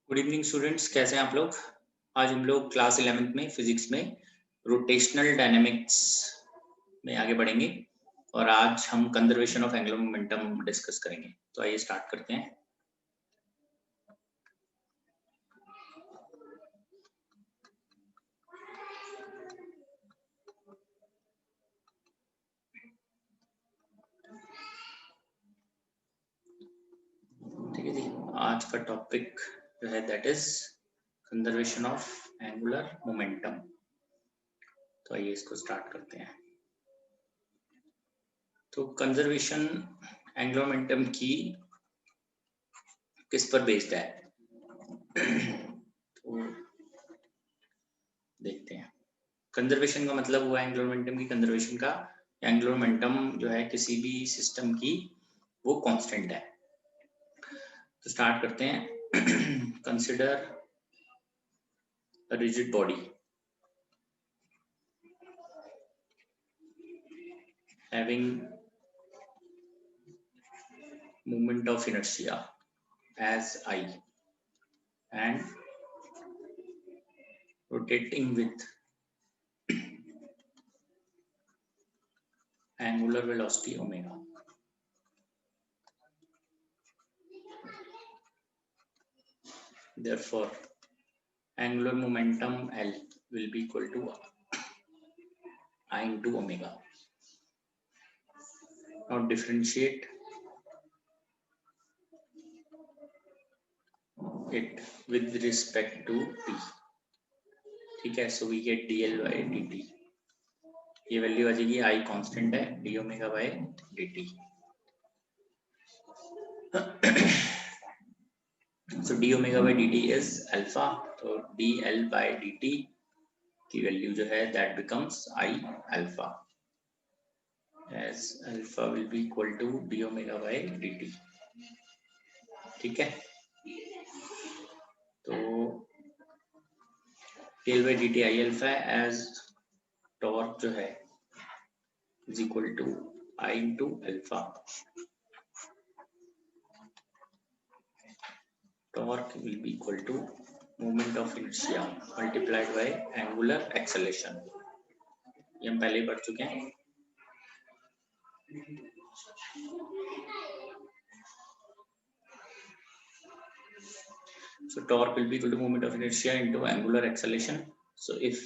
Good evening students, कैसे हैं आप लोग। आज हम लोग क्लास 11th में फिजिक्स में रोटेशनल डायनेमिक्स में आगे बढ़ेंगे और आज हम conservation of angular momentum discuss करेंगे। तो आइए स्टार्ट करते हैं। ठीक है जी, आज का टॉपिक जो है that is conservation of angular momentum. तो आइए इसको स्टार्ट करते हैं। तो कंजर्वेशन एंगुलर मोमेंटम की किस पर बेस्ड है तो देखते हैं। कंजर्वेशन का मतलब हुआ एंगुलर मोमेंटम की कंजर्वेशन का, एंगुलर मोमेंटम जो है किसी भी सिस्टम की वो कांस्टेंट है। तो स्टार्ट करते हैं। Consider a rigid body having moment of inertia as I and rotating with angular velocity omega. Therefore, angular momentum L will be equal to I into omega. Now differentiate it with respect to t. ठीक है, so we get dl by dt. ये value आ जाएगी, I constant है, d omega by dt. So d omega by dt is alpha, तो dl by dt की value जो है that becomes I alpha, as alpha will be equal to d omega by dt. ठीक है, तो dl by dt I alpha as torque जो है is equal to I into alpha. Torque will be equal to moment of inertia multiplied by angular acceleration. ये हम पहले ही पढ़ चुके हैं। So torque will be equal to moment of inertia into angular acceleration. So if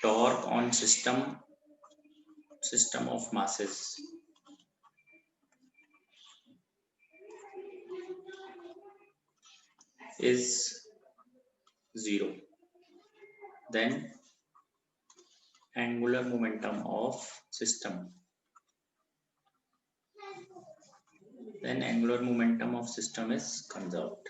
torque on system of masses is 0, then angular momentum of system is conserved.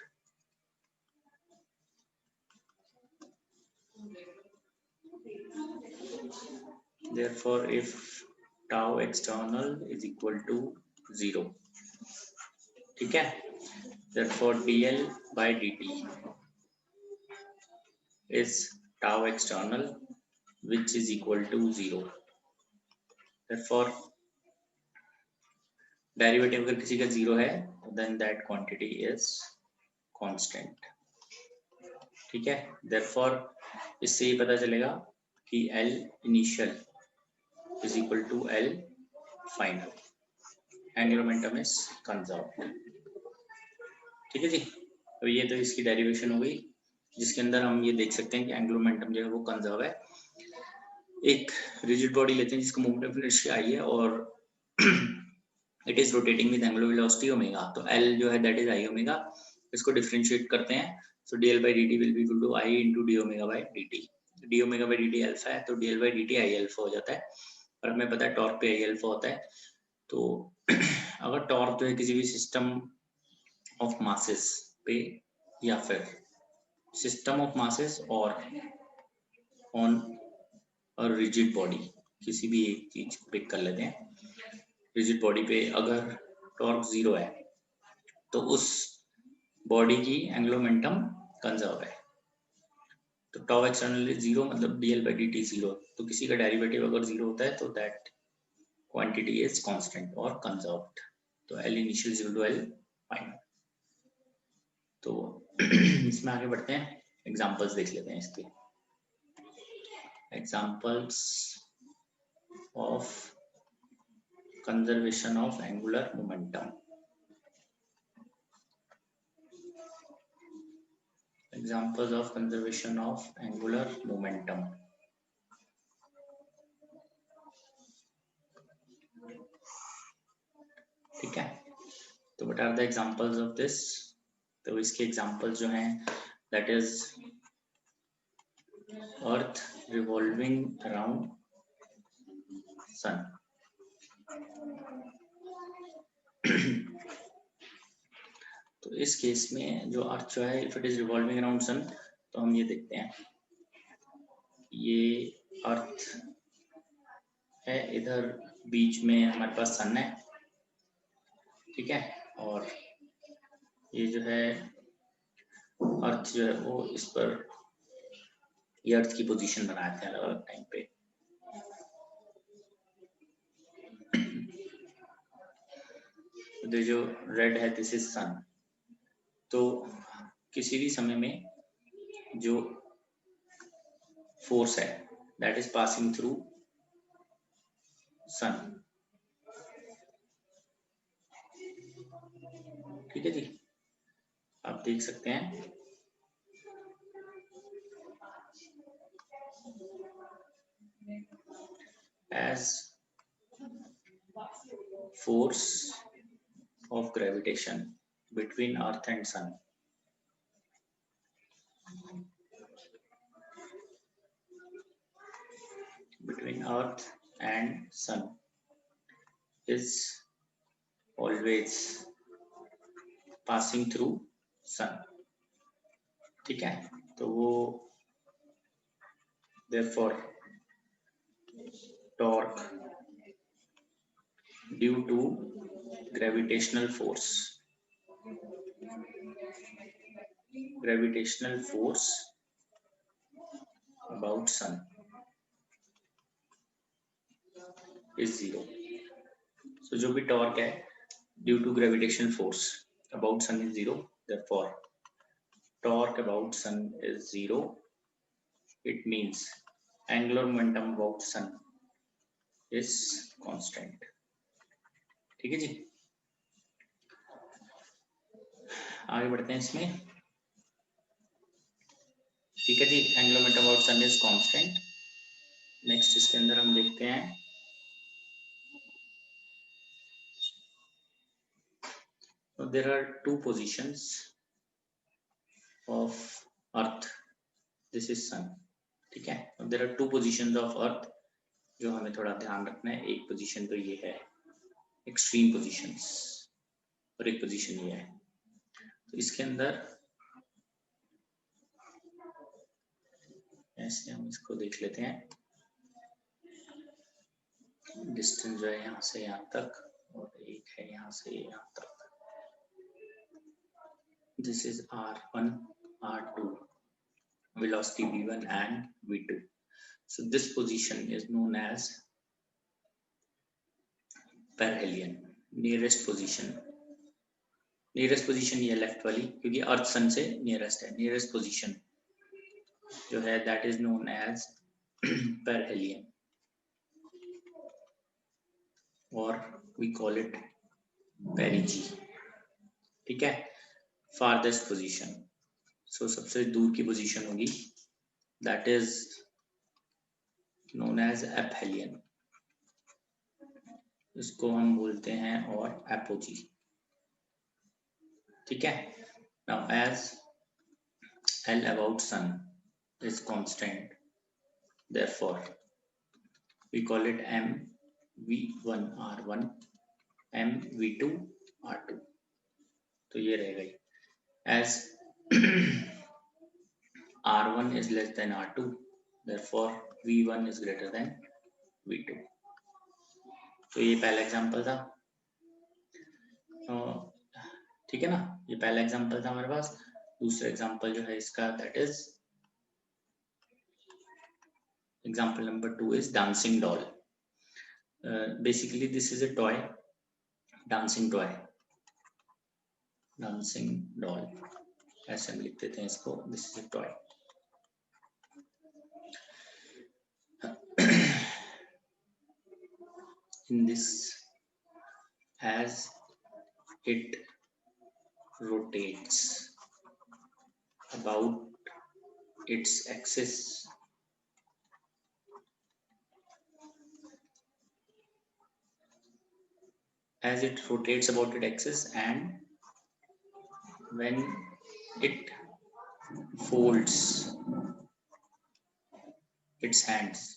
Therefore, if tau external is equal to 0, ठीक है, therefore dl by dt is tau external which is equal to 0. Therefore derivative अगर किसी का 0 है then that quantity is constant. ठीक है, therefore इससे ये पता चलेगा कि L initial is equal to L final. Angular momentum is conserved. ठीक है जी, तो ये तो इसकी डेरिवेशन हो गई जिसके अंदर हम ये देख सकते हैं कि एंगुलर मोमेंटम जो है वो कंजर्व है। एक रिजिड बॉडी लेते हैं जिसका मोमेंट ऑफ इनर्शिया आई है और it is rotating with angular velocity omega, तो एल जो है दैट इज आई ओमेगा। इसको डिफरेंशिएट करते हैं, so dL by d will be equal to I into d omega by d. D omega by d alpha है तो dL by d I alpha हो जाता है, और हमें पता है टॉर्क पे आई अल्फा होता है। तो अगर टॉर्क जो है किसी भी सिस्टम ऑफ मासेस पे या फिर सिस्टम ऑफ मासेस और ऑन अ रिजिड बॉडी, किसी भी एक चीज पिक कर लेते हैं, रिजिड बॉडी पे अगर टॉर्क 0 है तो उस बॉडी की एंगुलर मोमेंटम कंजर्व है। तो टॉ एक्सटर्नल 0 मतलब डीएल बाई डी 0, तो किसी का डेरिवेटिव अगर 0 होता है तो दैट क्वांटिटी इज कांस्टेंट और कंजर्व्ड. तो L initial 0 to L final. तो इसमें आगे बढ़ते हैं, एग्जांपल्स देख लेते हैं इसके। Examples of conservation of angular momentum. Examples of conservation of angular momentum. ठीक है, तो what are the examples of this? तो इसके examples जो हैं, that is Earth revolving around Sun. तो इस केस में जो अर्थ जो है, if it is revolving around sun, तो हम ये देखते हैं, ये अर्थ है, इधर बीच में हमारे पास सन है, ठीक है, और ये जो है अर्थ जो है वो इस पर, ये अर्थ की पोजीशन बनाए थे अलग अलग टाइम पे। तो जो रेड है दिस इज सन। तो किसी भी समय में जो फोर्स है दैट इज पासिंग थ्रू सन, ठीक है जी, आप देख सकते हैं as force of gravitation between earth and sun. Between earth and sun is always passing through sun, ठीक है, तो वो therefore torque due to gravitational force about sun is zero. So जो भी torque है due to gravitational force about sun is zero, therefore torque about sun is zero. It means angular momentum about sun is constant, ठीक है जी। आगे बढ़ते हैं इसमें, ठीक है जी, angular momentum about sun is constant. Next इसके अंदर हम देखते हैं there are two positions of earth, this is sun, ठीक है, there are two positions of earth जो हमें थोड़ा ध्यान रखना है। एक पोजीशन तो ये है एक्सट्रीम पोजीशंस और एक पोजीशन ये है। तो इसके अंदर ऐसे हम इसको देख लेते हैं, डिस्टेंस जो है यहाँ से यहाँ तक और एक है यहाँ से यहाँ तक। This is R1, R2, velocity V1 and V2. So this position is known as perihelion, nearest position। Nearest position ये लेफ्ट वाली, क्योंकि अर्थ सन से नियरेस्ट है। नियरेस्ट पोजीशन जो है that is known as perihelion और वी कॉल इट पेरिजी, ठीक है। फारदेस्ट पोजीशन, सो सबसे दूर की पोजीशन होगी that is known as aphelion, इसको हम बोलते हैं और एपोजी, ठीक है। Now as L about sun is constant, therefore we call it M V1 R1, M V2 R2। तो ये रह गई as R1 is less than R2, therefore V1 is greater than V2। तो ये पहला एग्जांपल था, ठीक है ना, ये पहला एग्जांपल था हमारे पास। दूसरा एग्जांपल जो है इसका that is example number 2 is dancing doll. Basically this is a toy, dancing toy, dancing doll ऐसे हम लिख देते हैं इसको, this is a toy. In this, as it rotates about its axis, as it rotates about its axis, and when it folds its hands,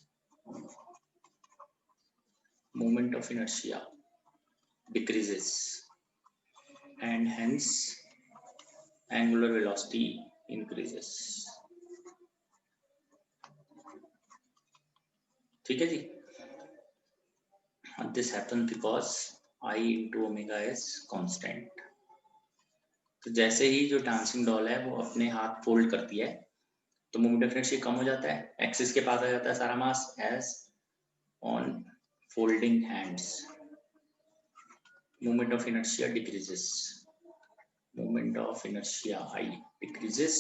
moment of inertia decreases, and hence angular velocity increases। ठीक है जी। This happens because I into omega is constant। तो जैसे ही जो dancing doll है वो अपने हाथ fold करती है तो मोमेंट ऑफ इनर्शिया कम हो जाता है, एक्सिस के पास आ जाता है सारा mass. As on folding hands moment of inertia decreases, moment of inertia I decreases,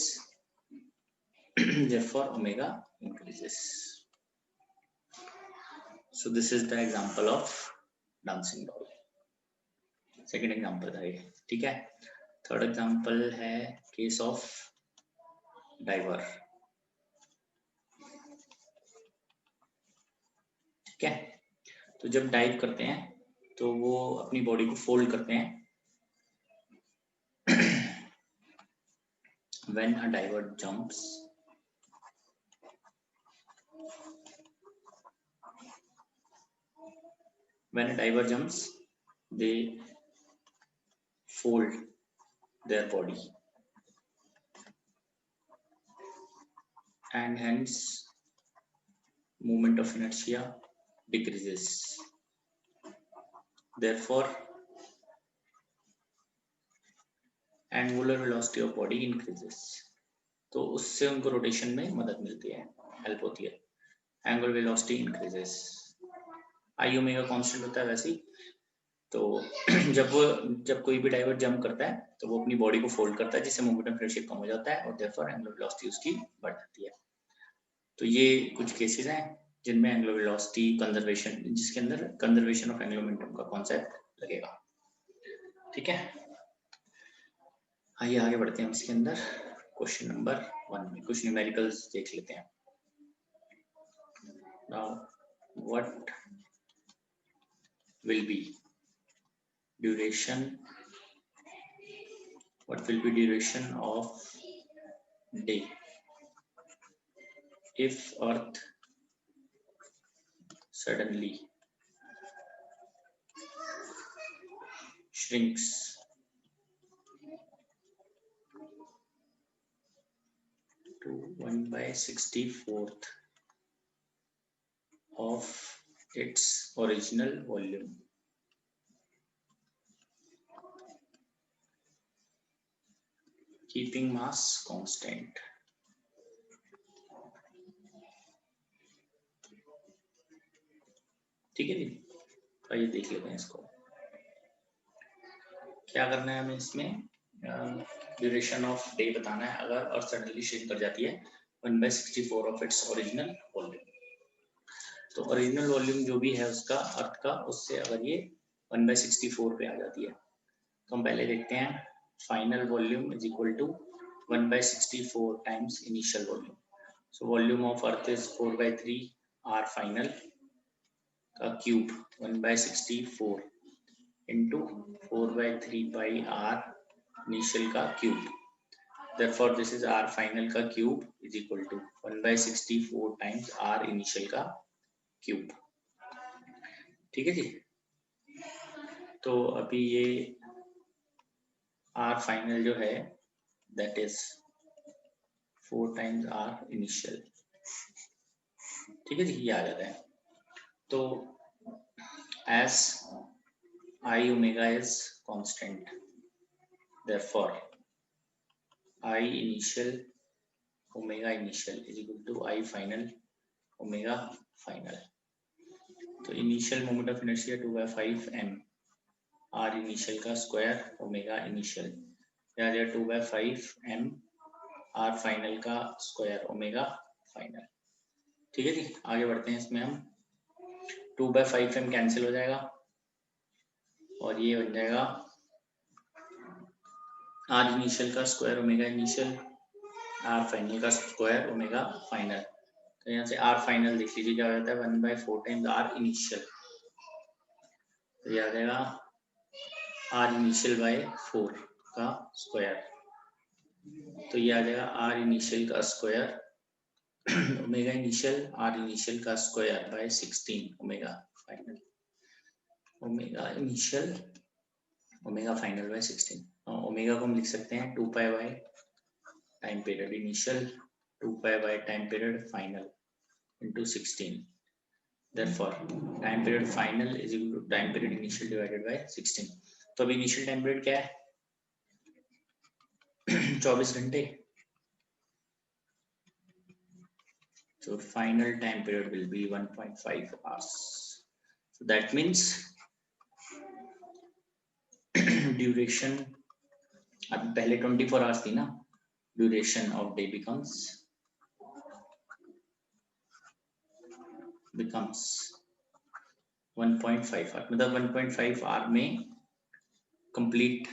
therefore omega increases। So this is the example of dancing doll। Second example था ये, ठीक है। थर्ड एग्जाम्पल है केस ऑफ डाइवर। ठीक है, तो जब dive करते हैं तो वो अपनी बॉडी को फोल्ड करते हैं। When a diver jumps, they fold their body and hence moment of inertia decreases, therefore angular velocity of body increases। तो उससे उनको रोटेशन में मदद मिलती है, हेल्प होती है। एंगुलर वेलोसिटी इंक्रीजेस, आई ओमेगा कांस्टेंट होता है वैसे ही। तो जब कोई भी डाइवर जंप करता है तो वो अपनी बॉडी को फोल्ड करता है जिससे मोमेंट ऑफ इनर्शिया कम हो जाता है और देयरफॉर एंगुलर वेलोसिटी उसकी बढ़ जाती है। तो ये कुछ केसेस हैं जिनमें एंगुलर वेलोसिटी कंजर्वेशन, जिसके अंदर कंजर्वेशन ऑफ एंगुलर मोमेंटम का कॉन्सेप्ट लगेगा। ठीक है, आइए आगे बढ़ते हैं इसके अंदर। क्वेश्चन नंबर 1 में कुछ न्यूमेरिकल्स देख लेते हैं। Now what will be duration of day if earth suddenly shrinks to 1/64th of its original volume, keeping mass constant। ठीक है जी, आइए देख लेते हैं इसको। क्या करना है हमें इसमें, ड्यूरेशन ऑफ डे बताना है अगर और सडनली श्रिंक कर जाती है 1/64 ऑफ इट्स ओरिजिनल वॉल्यूम। तो ओरिजिनल वॉल्यूम जो भी है उसका अर्थ का, उससे अगर ये 1/64 पे आ जाती है तो हम पहले देखते हैं final volume is equal to 1/64 times initial volume. So volume of earth is 4/3 r final का cube 1/64 into 4/3 pi r initial का cube. Therefore this is r final का cube is equal to 1/64 times r initial का cube. ठीक है जी, तो अभी ये r final जो है that is 4 times r initial. ठीक है जी, ये आ जाता है। तो as I omega is constant, therefore I initial omega initial is equal to I final omega final। तो initial moment of inertia 2/5 m r initial का square omega initial, 2/5 m r final का square omega final. ठीक है जी, आगे बढ़ते हैं। इसमें हम 2/5m कैंसिल हो जाएगा और ये बन जाएगा आर इनिशियल का square omega initial, r final का स्क्वायर ओमेगा फाइनल। तो यहाँ से आर फाइनल देख लीजिए क्या हो जाता है, 1/4 टाइम्स आर इनिशियल। तो ये आ जाएगा आर इनिशियल बाय 4 का स्क्वायर। तो ये आ जाएगा आर इनिशियल का square omega initial r initial का square by 16 omega final, omega initial omega final by 16। Omega को हम लिख सकते हैं 2 pi by time period initial 2 pi by time period final into 16। Therefore, time period final is equal to time period initial divided by 16। तो अभी initial time period क्या है 24 घंटे। So final time period will be 1.5 hours। So that means duration अब पहले 24 hours थी ना, duration of day becomes 1.5 hour। मतलब 1.5 hour में कंप्लीट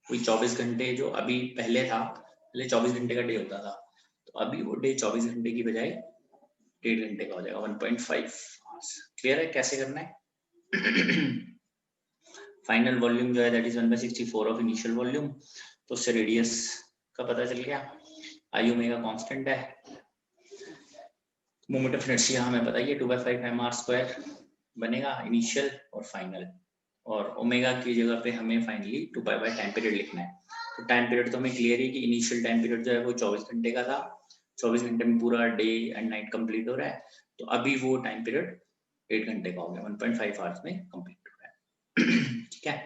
कोई 24 घंटे जो अभी पहले था, पहले 24 घंटे का डे होता था, तो अभी वो डे 24 घंटे की बजाय 1.5 घंटे का हो जाएगा 1.5 आवर्स। क्लियर है कैसे करना है? फाइनल वॉल्यूम जो है that is 1/64 of initial volume. तो उससे रेडियस का पता चल गया, आई ओमेगा कांस्टेंट है, मोमेंट ऑफ इनर्शिया हमें पता ही है 2/5 mr² बनेगा इनिशियल और फाइनल, और ओमेगा की जगह पे हमें finally 2 pi by time period लिखना है। तो टाइम पीरियड तो हमें क्लियर है कि इनिशियल टाइम पीरियड जो है वो 24 घंटे का था, 24 घंटे में पूरा डे एंड नाइट कंप्लीट हो रहा है, तो अभी वो टाइम पीरियड 8 घंटे का हो गया, 1.5 आवर्स में कंप्लीट हो रहा है। ठीक है,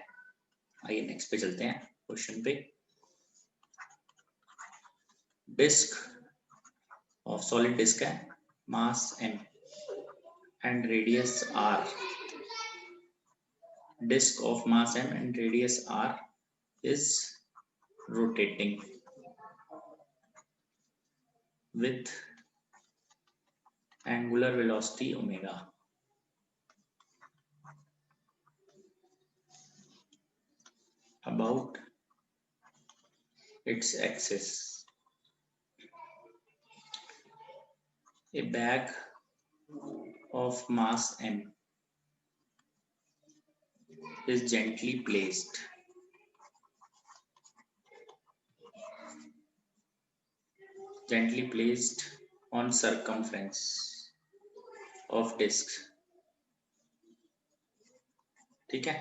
आइए नेक्स्ट पे चलते हैं क्वेश्चन पे। डिस्क ऑफ सॉलिड डिस्क है, मास m and radius r, disk of mass m and radius r is rotating with angular velocity omega। about its axis। A bag of mass m is gently placed on circumference of disk। ठीक है,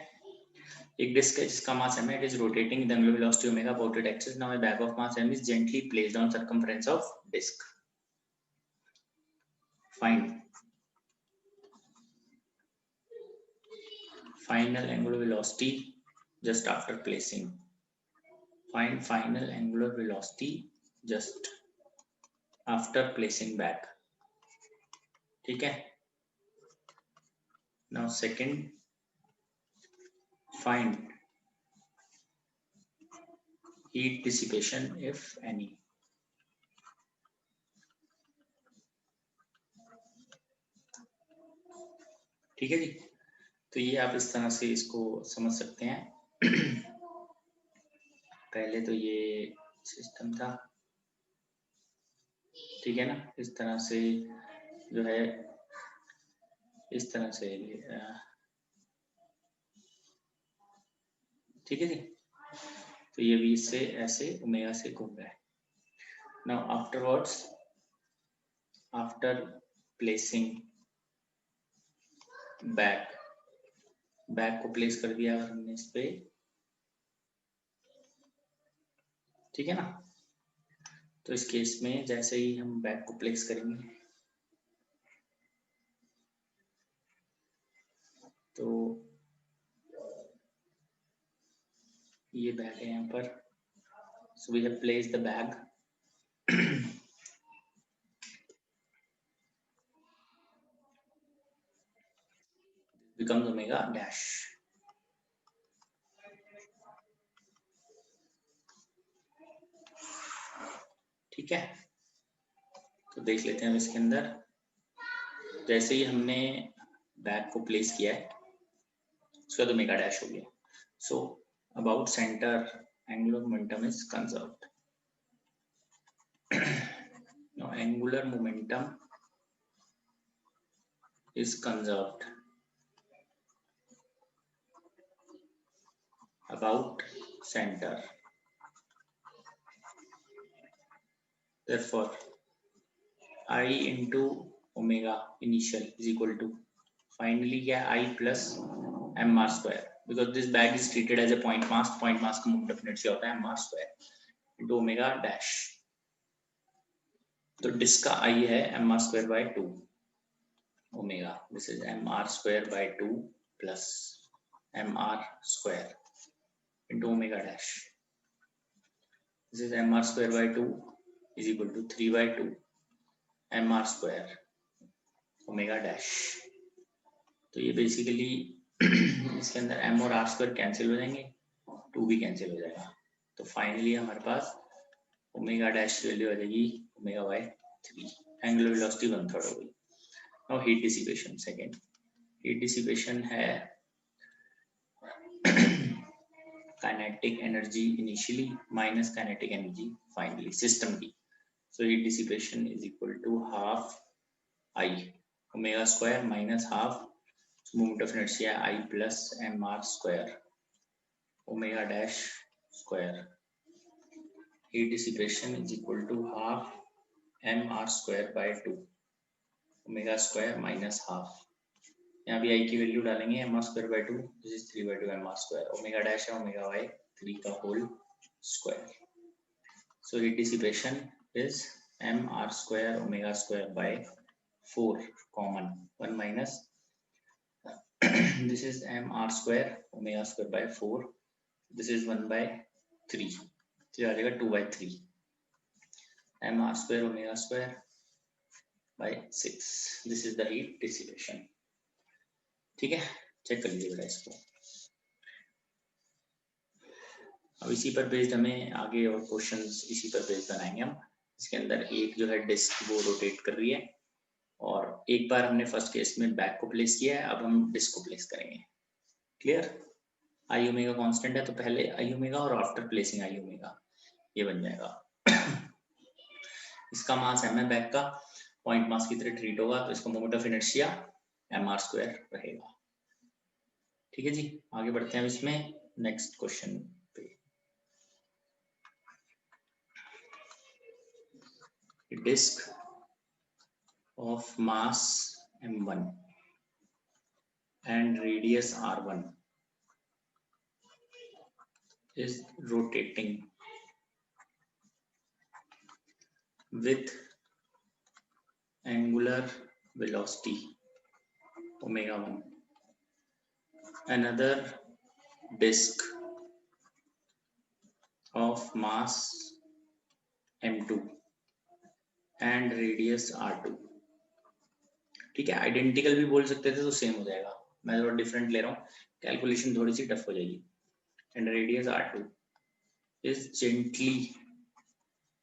एक disc है जिसका मास m है, it is rotating with angular velocity omega about its axis। Now a bag of mass m is gently placed on circumference of disk। Find final angular velocity just after placing। Find final angular velocity just after placing bag। ठीक है, now second, find heat dissipation if any। ठीक है जी, तो ये आप इस तरह से इसको समझ सकते हैं। पहले तो ये सिस्टम था, ठीक है ना, इस तरह से जो है, इस तरह से, ठीक है जी, तो ये भी इससे ऐसे ओमेगा से घूम रहा है। Now afterwards, after placing bag को प्लेस कर दिया हमने इस पे, ठीक है ना। तो इस केस में जैसे ही हम बैग को प्लेस करेंगे तो ये बैग है यहाँ पर, so we have placed the bag. becomes omega dash। ठीक है, तो देख लेते हैं इसके अंदर। जैसे ही हमने बैग को प्लेस किया है उसका तो ओमेगा डैश हो गया। So about centre angular momentum is conserved. Now angular momentum is conserved about center. Therefore, I into omega initial is equal to finally क्या I plus mr square, because this bag is treated as a point mass. Point mass का moment of inertia होता है mr square into omega dash. तो disc का I है mr square by 2 omega. This is mr square by 2 plus mr square into omega dash. This is mr square by 2 is equal to 3 by 2 mr square omega dash. तो ये basically इसके अंदर m और r square cancel हो जाएंगे, 2 भी cancel हो जाएगा, तो फाइनली हमारे पास ओमेगा डैश वैल्यू आ जाएगी ओमेगा बाय 3. एंगुलर वेलोसिटी 1/3 हो गई. Now heat dissipation. Second heat dissipation है kinetic energy initially minus kinetic energy finally system की. So heat dissipation is equal to half I omega square minus half moment of inertia I plus mr square omega dash square. Heat dissipation is equal to half mr square by 2 omega square minus half. यहाँ भी I की value डालेंगे mr square by 2. This is 3 by 2 mr square. Omega dash है omega by 3 का whole square. So heat dissipation is mr square omega square by 4 common 1 minus this is mr square omega square by 4. This is 1 by 3, तो आ जाएगा 2 by 3 mr square omega square by 6. This is the heat dissipation. ठीक है, check कर लीजिए बेटा इसको. अब इसी पर बेस्ड हमें आगे और क्वेश्चंस इसी पर बेस्ड बनाएंगे हम. इसके अंदर एक जो है डिस्क वो रोटेट कर रही है, और एक बार हमने फर्स्ट केस में बैक को प्लेस किया है, अब हम डिस्क को प्लेस करेंगे. क्लियर? आई ओमेगा कांस्टेंट है, तो पहले आई ओमेगा और आफ्टर प्लेसिंग आई ओमेगा ये बन जाएगा. इसका मास एम है बैक का, पॉइंट मास की तरह ट्रीट होगा, तो इसका moment of inertia mr square रहेगा. ठीक है जी, आगे बढ़ते हैं अब इसमें नेक्स्ट क्वेश्चन पे. Disc of mass m1 and radius r1 is rotating with angular velocity omega 1. Another disk of mass m2 and radius r2. ठीक है, आइडेंटिकल भी बोल सकते थे तो सेम हो जाएगा, मैं थोड़ा डिफरेंट ले रहा हूँ, कैलकुलेशन थोड़ी सी टफ हो जाएगी. And radius r2 is gently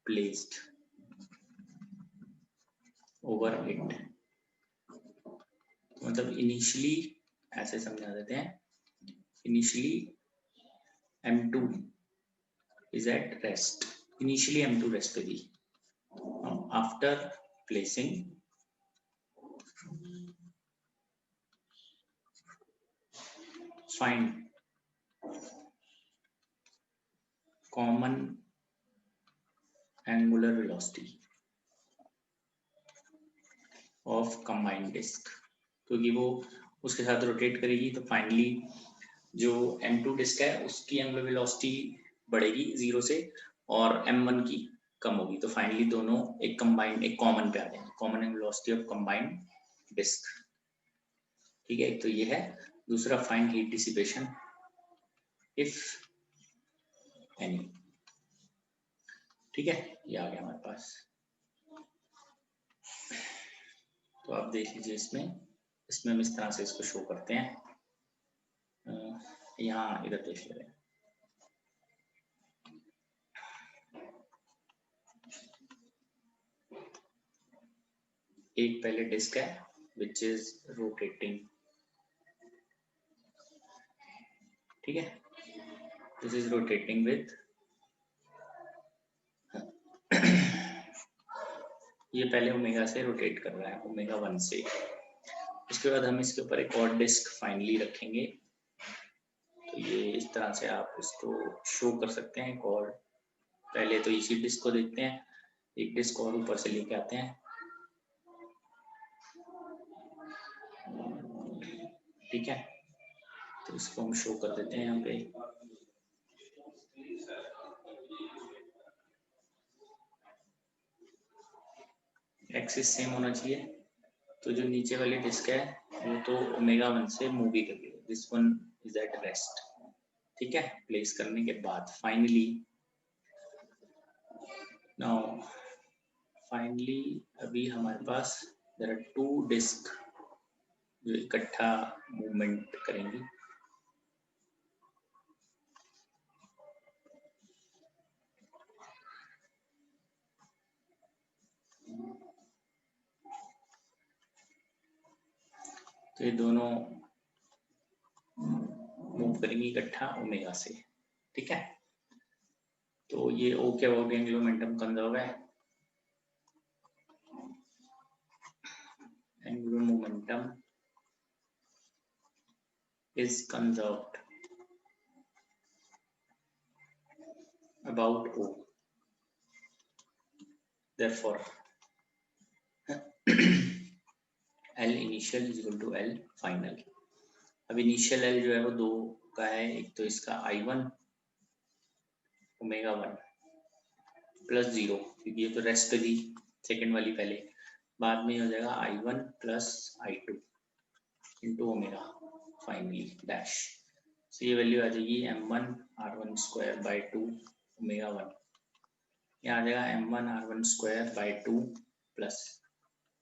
placed over it. मतलब इनिशियली ऐसे समझा देते हैं, initially m2 is at rest. Initially m2 rest पे थी. After placing find common angular velocity of combined disk. क्योंकि वो उसके साथ रोटेट करेगी, तो फाइनली जो m2 डिस्क है उसकी एंगुलर वेलोसिटी बढ़ेगी 0 से और m1 की कम होगी, तो फाइनली दोनों एक कंबाइंड एक कॉमन पे आ जाएंगे. Common angular velocity of combined disc. ठीक है, तो ये है. दूसरा find heat dissipation if any. ठीक है, ये आ गया हमारे पास. तो आप देख लीजिए इसमें हम इस तरह से इसको शो करते हैं. यहाँ इधर देख ले रहे हैं. एक पहले डिस्क है विच इज रोटेटिंग, ठीक है, दिस इज रोटेटिंग विथ ये पहले ओमेगा से रोटेट कर रहा है, ओमेगा 1 से। उसके बाद हम इसके ऊपर एक और डिस्क फाइनली रखेंगे। तो ये इस तरह से आप इसको शो कर सकते हैं। एक और पहले तो इसी डिस्क को देखते हैं, एक डिस्क और ऊपर से लेके आते हैं, ठीक है। तो इसको हम शो कर देते हैं यहाँ पे। एक्सिस सेम होना चाहिए। तो जो नीचे वाली डिस्क है वो तो ओमेगा 1 से मूव भी कर रही है, this one is at rest, ठीक है। प्लेस करने के बाद फाइनली नाउ फाइनली अभी हमारे पास देयर आर 2 डिस्क जो इकट्ठा मूवमेंट करेंगी। तो ये दोनों मूव करेंगी इकट्ठा ओमेगा से, ठीक है। तो ये ओ क्या हो गया, एंगुलर मोमेंटम कंजर्व है, angular momentum is conserved about O. Therefore, L initial is equal to L final. अब इनिशियल L जो है वो 2 का है, एक तो इसका I1 ओमेगा 1 प्लस 0, क्योंकि ये तो रेस्ट पे थी सेकेंड वाली पहले, बाद में हो जाएगा I1 plus I2 into omega finally dash. तो ये वैल्यू आ जाएगी M1 R1 square by 2 omega 1, यहाँ आ जाएगा M1 R1 square by 2 plus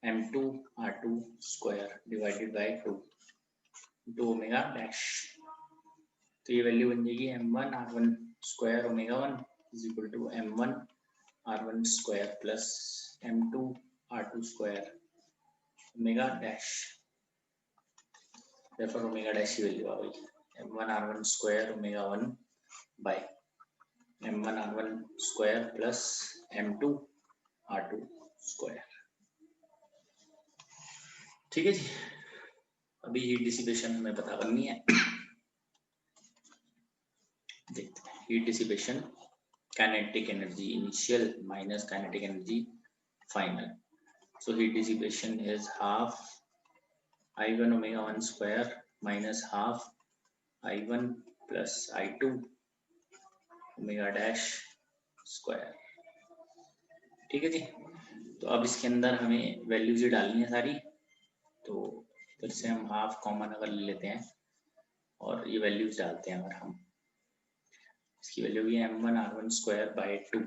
M2 R2 square divided by 2 into omega dash. तो ये वैल्यू बन जाएगी M1 R1 square omega 1 is equal to M1 R1 square plus M2 R2 square omega dash. therefore omega dash की value आ गई M1 R1 square omega 1 by M1 R1 square plus M2 R2 square, ठीक है जी। अभी heat dissipation हमें पता करनी है, देखते हैं heat dissipation, kinetic energy initial minus kinetic energy final. So heat dissipation is half I1 omega 1 square minus half I1 plus I2 omega dash square, ठीक है जी। तो अब इसके अंदर हमें वैल्यूज डालनी है सारी, तो फिर से हम हाफ कॉमन अगर ले लेते हैं और ये वैल्यूज डालते हैं अगर हम, इसकी वैल्यू भी M1 R1 square by 2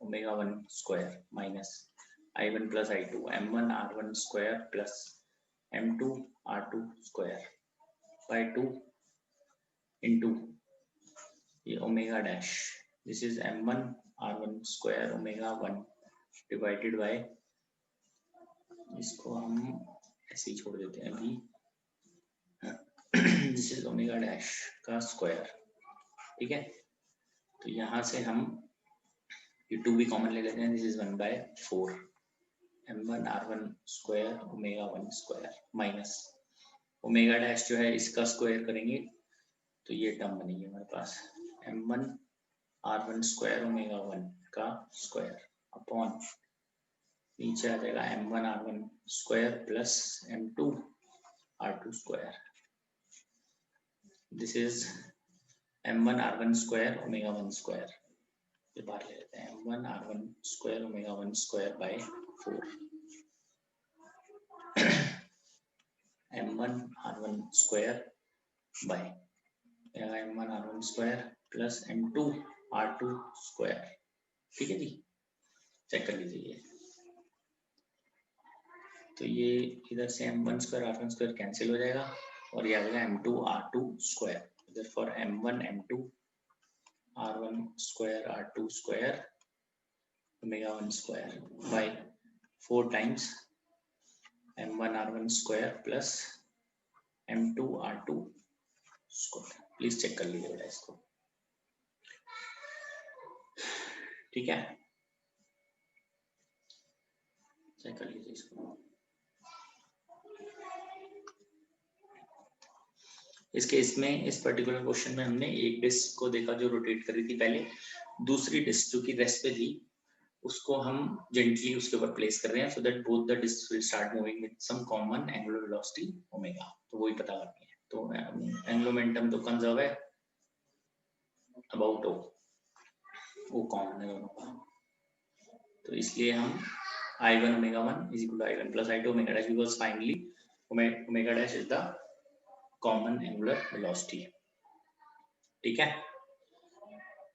omega 1 square minus I1 plus I2 M1 R1 square plus M2 R2 square by 2 into ये omega dash, this is M1 R1 square omega 1 divided by, इसको हम ऐसे ही छोड़ देते हैं अभी, दिस इज ओमेगा डैश का स्क्वायर, ठीक है। तो यहाँ से हम ये 2 भी कॉमन ले लेते हैं, this is 1 by 4 M1 R1 square omega 1 square minus omega dash जो है इसका स्क्वायर करेंगे तो ये टर्म बनेगी हमारे पास M1 R1 स्क्वायर ओमेगा 1 का स्क्वायर अपॉन नीचे आ जाएगा M1 R1 square plus M2 R2 square, this is M1 R1 square omega 1 square, ये बाहर ले लेते हैं M1 R1 square omega 1 square by 4 M1 R1 square by M1 R1 square plus M2 R2 square, ठीक है जी। Check कर लीजिए, तो ये इधर से M1 square R1 square cancel हो जाएगा और ये आ जाएगा M2 R2 square, therefore M1 M2 R1 square R2 square omega 1 square by 4 times m1r1 square plus m2r2 square. Please check कर लीजिए बेटा इसको, ठीक है, चेक कर लीजिए इसको। इस केस में, इस पर्टिकुलर क्वेश्चन में हमने एक डिस्क को देखा जो रोटेट कर रही थी पहले, दूसरी डिस्क जो कि रेस्ट पे थी उसको हम जेंटली उसके ऊपर प्लेस कर रहे हैं, so that both the disc will start moving with some common angular velocity omega. तो वही पता करनी है। तो एंगुलर मोमेंटम तो कंजर्व है अबाउट ओ, वो कॉमन है दोनों का, तो इसलिए हम I1 omega 1 is equal to I1 plus I2 omega dash, because finally omega dash is the common angular velocity, ठीक है।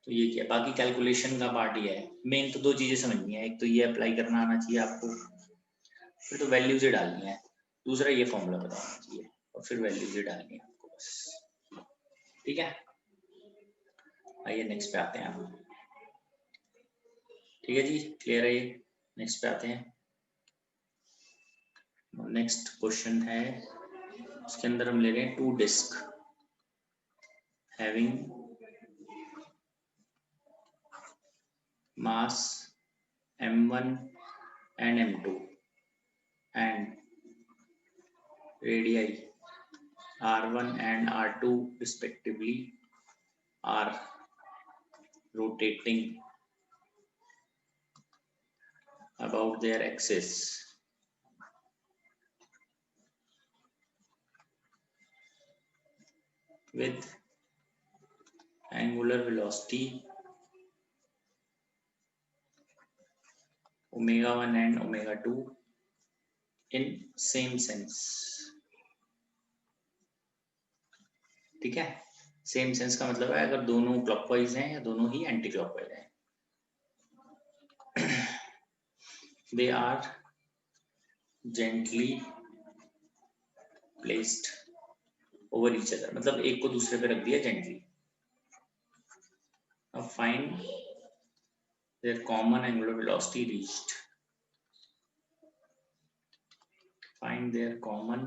तो ये क्या, बाकी कैलकुलेशन का पार्ट ये है। मेन तो दो चीजें समझनी है, एक तो ये अप्लाई करना आना चाहिए आपको, फिर तो वैल्यूज ही डालनी है, दूसरा ये फॉर्मूला पता होना चाहिए और फिर वैल्यूज ही डालनी है आपको बस, ठीक है। आइए नेक्स्ट पे आते हैं हम, ठीक है जी, क्लियर है ये। नेक्स्ट पे आते हैं। नेक्स्ट क्वेश्चन है, उसके अंदर हम ले रहे हैं 2 disc having mass m1 and m2 and radii r1 and r2 respectively are rotating about their axis with angular velocity omega 1 and omega 2 in same sense, ठीक है। सेम सेंस का मतलब है अगर दोनों क्लॉकवाइज हैं या दोनों ही एंटी क्लॉकवाइज हैं। they are gently placed over each other, मतलब एक को दूसरे पे रख दिया gently. now find their common angular velocity reached, find their common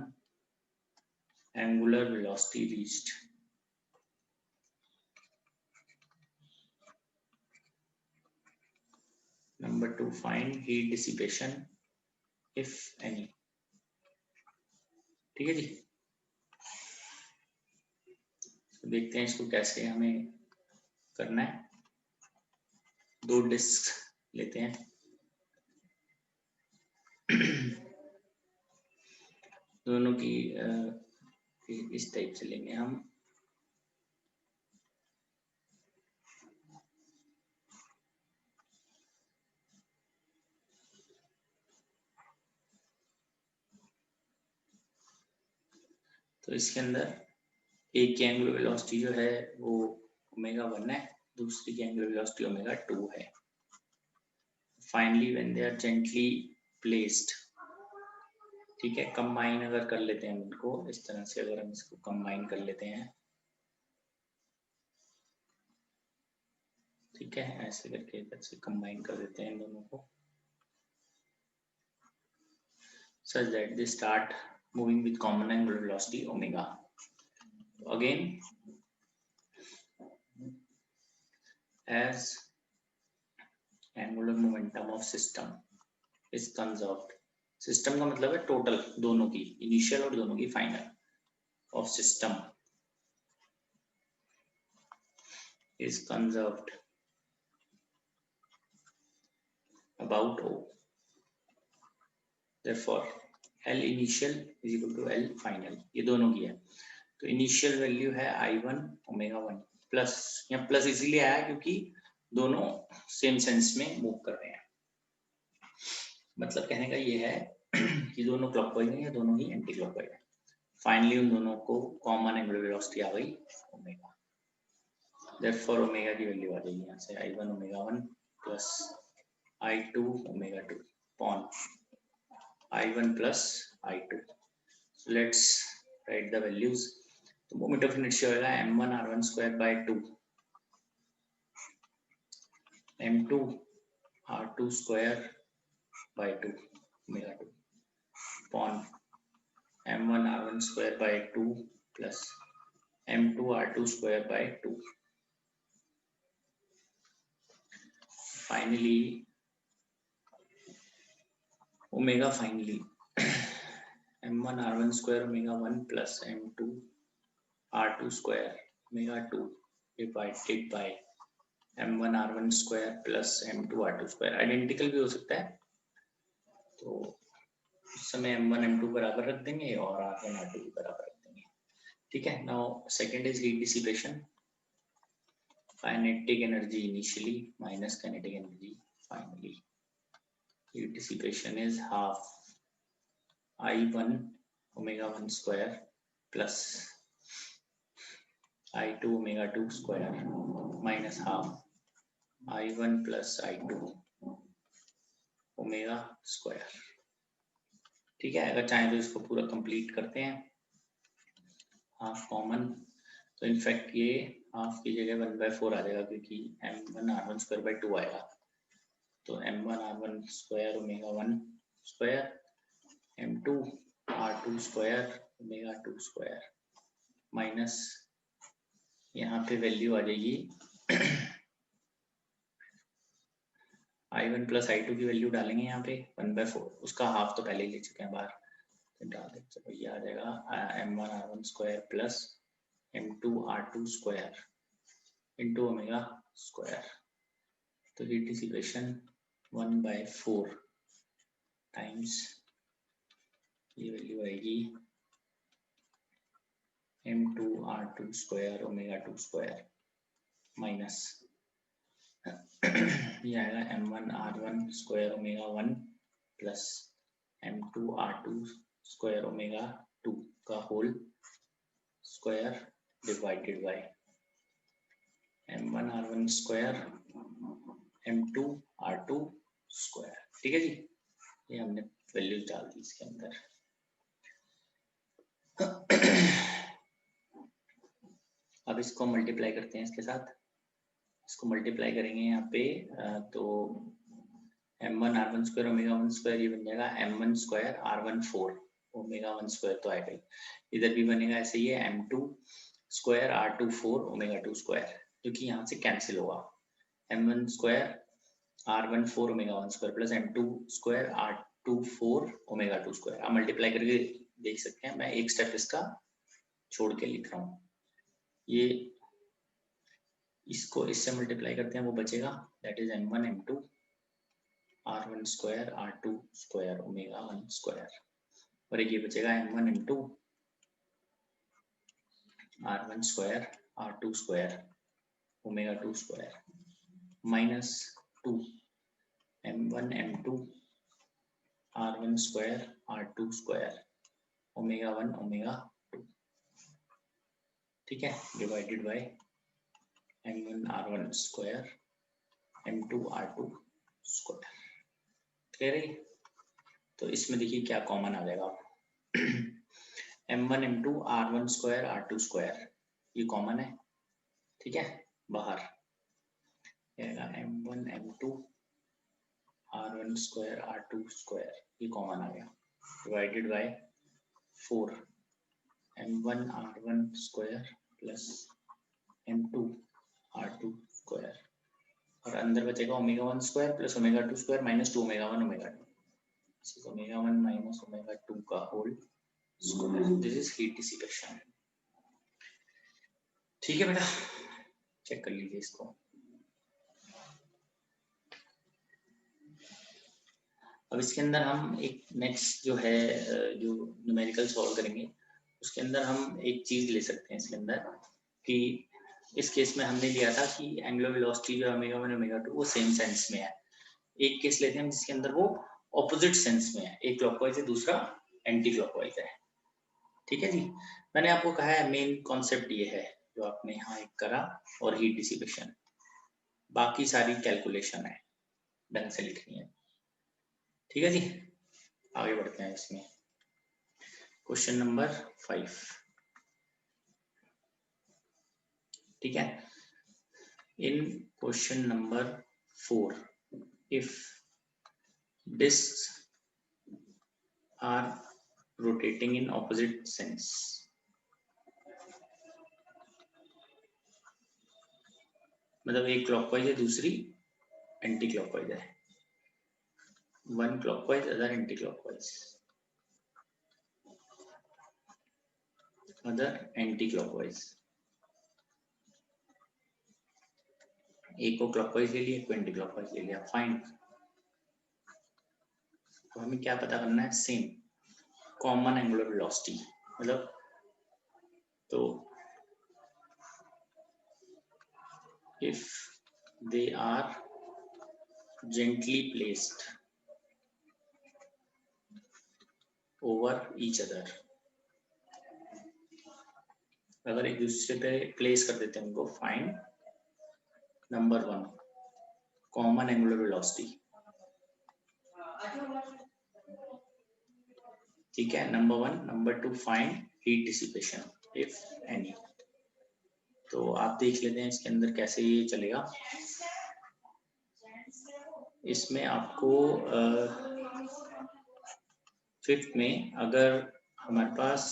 angular velocity reached। Number 2, find heat dissipation if any, ठीक है जी। तो देखते हैं इसको कैसे हमें करना है। 2 डिस्क लेते हैं दोनों की इस टाइप से लेंगे हम, तो इसके अंदर एक की एंगुलर वेलोसिटी जो है वो ओमेगा 1 है, दूसरी की एंगुलर वेलोसिटी ओमेगा 2 है। Finally when they are gently placed, ठीक है, कंबाइन अगर कर लेते हैं इनको इस तरह से, अगर हम इसको कंबाइन कर लेते हैं, ठीक है, ऐसे करके इधर से कंबाइन कर देते हैं इन दोनों को, such that they start moving with common angular velocity omega. Again, as angular momentum of system is conserved, system का मतलब है टोटल दोनों की, इनिशियल और दोनों की final, of system is conserved about O. Therefore, L initial is equal to L final, ये दोनों की है। तो इनिशियल वैल्यू है I1 ओमेगा 1 प्लस, यहाँ प्लस इसीलिए आया क्योंकि दोनों सेम सेंस में मूव कर रहे हैं। मतलब कहने का ये है कि दोनों क्लॉकवाइज हैं या दोनों ही एंटी क्लॉकवाइज हैं। फाइनली उन दोनों को कॉमन एंगुलर वेलोसिटी आ गई ओमेगा, देयरफॉर ओमेगा की वैल्यू आ जाएगी यहाँ से I1 omega 1 plus I2 omega 2 upon I1 plus I2। So let's write the values। तो मोमेंट ऑफ इनर्शिया होगा m1 r1 square by 2 m2 r2 square by 2 omega 2 upon m1 r1 square by 2 plus m2 r2 square by 2. Finally omega finally m1 r1 square omega 1 plus m2 r2 square omega 2 divided by m1 r1 square plus m2 r2 square identical भी हो सकता है, तो उस समय m1 m2 बराबर रख देंगे और r1 r2 भी बराबर रख देंगे. ठीक है. Now second is heat dissipation. Kinetic energy initially minus kinetic energy finally. Heat dissipation is half I1 omega 1 square plus I2 omega 2 square minus half I1 plus I2 omega square. ठीक है. अगर चाहें तो इसको पूरा कंप्लीट करते हैं. Half common, तो इनफैक्ट ये हाफ की जगह 1/4 आ जाएगा क्योंकि m1 r1 स्क्वायर बाई 2 आएगा. तो m1 r1 square omega 1 square m2 r2 square omega 2 square minus यहाँ पे वैल्यू आ जाएगी I1 प्लस I2 की वैल्यू डालेंगे यहाँ पे 1/4. उसका हाफ तो पहले ही ले चुके हैं बाहर, तो डाल दें. चलो ये आ जाएगा m1 r1 square plus m2 r2 square into omega square. तो हीट डिसिपेशन 1/4 टाइम्स ये वैल्यू आएगी m2 r2 square omega 2 square minus ये आएगा m1 r1 square omega 1 plus m2 r2 square omega 2 का whole square divided by m1 r1 square m2 r2 square. ठीक है जी. ये हमने वैल्यूज डाल दी इसके अंदर. अब इसको मल्टीप्लाई करते हैं इसके साथ. इसको मल्टीप्लाई करेंगे यहाँ पे तो m1 r1 square omega 1 square ये बन जाएगा m1 square r1 4 omega 1 square तो आएगा. इधर भी बनेगा ऐसे ही m2 square r2 4 omega 2 square, क्योंकि यहाँ से कैंसिल होगा. m1 square r1 4 omega 1 square plus m2 square r2 4 omega 2 square. आप मल्टीप्लाई करके देख सकते हैं. मैं एक स्टेप इसका छोड़ के लिख रहा हूँ. ये इसको इससे मल्टीप्लाई करते हैं वो बचेगा, that is m1 m2 r1 square r2 square omega 1 square. और एक ये बचेगा m1 m2 r1 square r2 square omega 2 square minus 2 m1 m2 r1 square r2 square omega 1 omega 2. ठीक है. Divided by m1 r1 square m2 r2 square. Clear है. तो इसमें देखिए क्या कॉमन आ जाएगा. m1 m2 r1 square r2 square ये common है. ठीक है. बाहर आएगा m1 m2 r1 square r2 square ये कॉमन आ गया. Divided by 4 m1 r1 square plus m2 r2 square और अंदर बचेगा omega 1 square plus omega 2 square minus 2 omega 1 omega 2. This is omega 1 minus omega 2 का whole square. This is heat dissipation. ठीक है बेटा, चेक कर लीजिए इसको. अब इसके अंदर हम एक नेक्स्ट जो है जो न्यूमेरिकल सॉल्व करेंगे उसके अंदर हम एक चीज ले सकते हैं इसके अंदर कि इस केस में हमने लिया था कि एंगुलर वेलोसिटी जो ओमेगा 1 ओमेगा 2 वो सेम सेंस में है. एक केस लेते हैं हम जिसके अंदर वो ऑपोजिट सेंस में है, एक क्लॉकवाइज है दूसरा एंटी क्लॉकवाइज है. ठीक है जी. मैंने आपको कहा है मेन कॉन्सेप्ट ये है जो आपने यहाँ एक करा और हीट डिसिपेशन, बाकी सारी कैलकुलेशन है ढंग से लिखनी है. ठीक है जी. आगे बढ़ते हैं इसमें. Question number 5. ठीक है. In question number 4 if discs are rotating in opposite sense. मतलब एक क्लॉकवाइज है, दूसरी एंटी क्लॉकवाइज है, one clockwise other anticlockwise, other anticlockwise. एक को क्लॉकवाइज ले लिया, एक को एंटी क्लॉकवाइज ले लिया, फाइन। तो हमें क्या पता करना है, सेम कॉमन एंगुलर वेलोसिटी, मतलब तो if they are gently placed over each other, अगर एक दूसरे पे प्लेस कर देते हैं उनको, find number one common angular velocity, ठीक है, number one. Number two find heat dissipation if any. तो आप देख लेते हैं इसके अंदर कैसे ये चलेगा। इसमें आपको फिफ्थ में अगर हमारे पास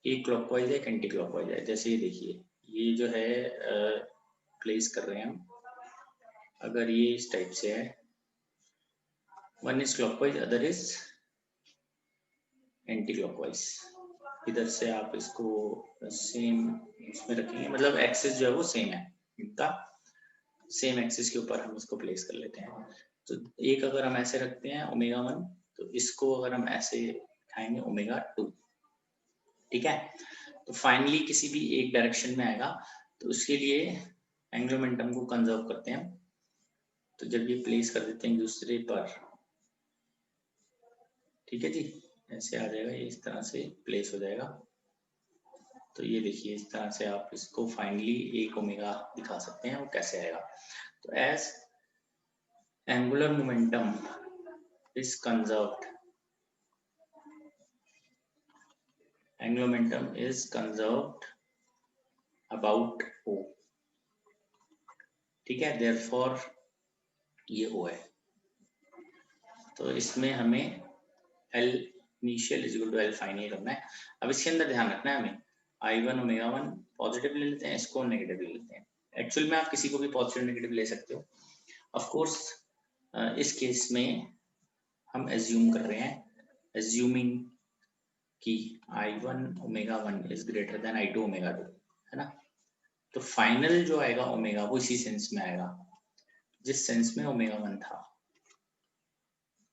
एक क्लॉकवाइज है, एक एंटी क्लॉकवाइज है, जैसे ये देखिए, ये जो है प्लेस कर रहे हैं हम, अगर ये इस टाइप से है, one is clockwise other is anti clockwise, इधर से आप इसको सेम इसमें रखेंगे, मतलब एक्सिस जो है वो सेम है इनका, सेम एक्सिस के ऊपर हम इसको प्लेस कर लेते हैं। तो एक अगर हम ऐसे रखते हैं ओमेगा वन, तो इसको अगर हम ऐसे दिखाएंगे ओमेगा टू, ठीक है। तो फाइनली किसी भी एक डायरेक्शन में आएगा, तो उसके लिए एंगुलर मोमेंटम को कंजर्व करते हैं। तो जब ये प्लेस कर देते हैं दूसरे पर, ठीक है जी, ऐसे आ जाएगा, ये इस तरह से प्लेस हो जाएगा। तो ये देखिए इस तरह से आप इसको फाइनली एक ओमेगा दिखा सकते हैं, वो कैसे आएगा। तो as angular momentum is conserved, angular momentum is conserved about O, ठीक है, therefore ये O है। तो इसमें हमें L initial is equal to L final करना है। अब इसके अंदर ध्यान रखना है हमें, I1 ओमेगा 1 पॉजिटिव ले लेते हैं, इसको नेगेटिव ले लेते हैं। एक्चुअल में आप किसी को भी पॉजिटिव नेगेटिव ले सकते हो। ऑफ कोर्स इस केस में हम एज्यूम कर रहे हैं, एज्यूमिंग कि I1 omega 1 is greater than I2 omega 2, है ना। तो फाइनल जो आएगा ओमेगा वो इसी सेंस में आएगा जिस सेंस में ओमेगा 1 था,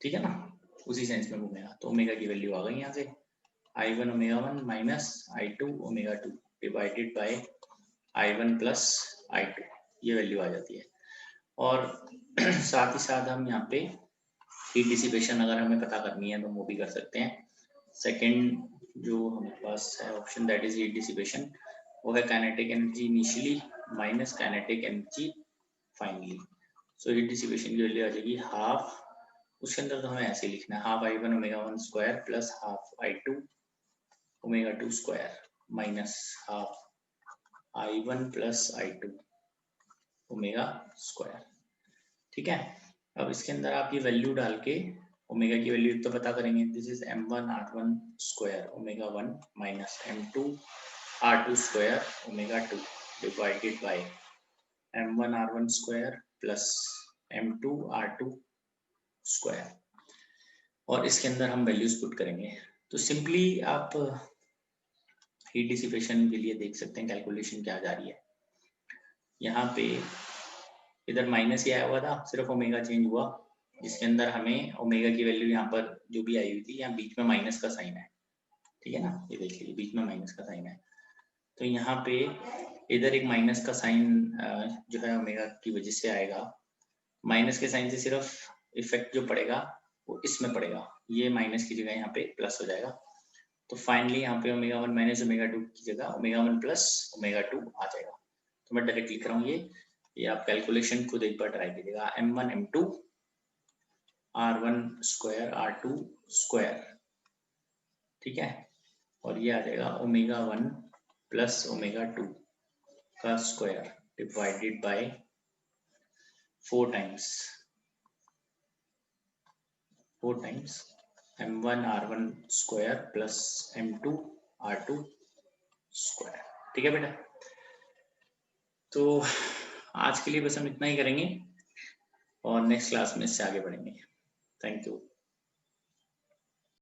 ठीक है ना, उसी सेंस में घूमेगा। तो ओमेगा की वैल्यू आ गई यहाँ से, I1 omega 1 minus I2 omega 2 divided by I1 plus I2, ये वैल्यू आ जाती है। और साथ ही साथ हम यहाँ पे हीट डिसिपेशन अगर हमें पता करनी है तो वो भी कर सकते हैं। सेकेंड जो हमारे पास है option, that is heat dissipation, वो है kinetic energy initially minus kinetic energy finally. सो हीट डिसिपेशन की वैल्यू आ जाएगी हाफ, उसके अंदर तो हमें ऐसे लिखना है, half I1 omega 1 square plus half I2 omega 2 square minus half I1 plus I2 omega square, ठीक है। अब इसके अंदर आप ये वैल्यू डाल के ओमेगा की वैल्यू तो पता करेंगे, this is m1 r1 square omega 1 minus m2 r2 square omega 2 divided by m1 r1 square plus m2 r2 square, और इसके अंदर हम वैल्यूज पुट करेंगे। तो सिंपली आप हीट डिसिपेशन के लिए देख सकते हैं कैलकुलेशन क्या जा रही है। यहाँ पे इधर माइनस ही आया हुआ था, सिर्फ ओमेगा चेंज हुआ, जिसके अंदर हमें ओमेगा की वैल्यू यहाँ पर जो भी आई हुई थी, यहाँ बीच में माइनस का साइन है, ठीक है ना, ये देख लीजिए बीच में माइनस का साइन है। तो यहाँ पे इधर एक माइनस का साइन जो है ओमेगा की वजह से आएगा, माइनस के साइन से सिर्फ इफेक्ट जो पड़ेगा वो इसमें पड़ेगा, ये माइनस की जगह यहाँ पे प्लस हो जाएगा। तो फाइनली यहाँ पे ओमेगा 1 माइनस ओमेगा 2 की जगह ओमेगा 1 प्लस ओमेगा 2 आ जाएगा। तो मैं डायरेक्ट लिख रहा हूँ ये आप कैलकुलेशन खुद एक बार ट्राई कीजिएगा, m1 m2 r1 square r2 square, ठीक है, और ये आ जाएगा ओमेगा 1 प्लस ओमेगा 2 का square divided by 4 times m1 r1 square plus m2 r2 square. ठीक है बेटा, तो आज के लिए बस हम इतना ही करेंगे और नेक्स्ट क्लास में इससे आगे बढ़ेंगे। Thank you.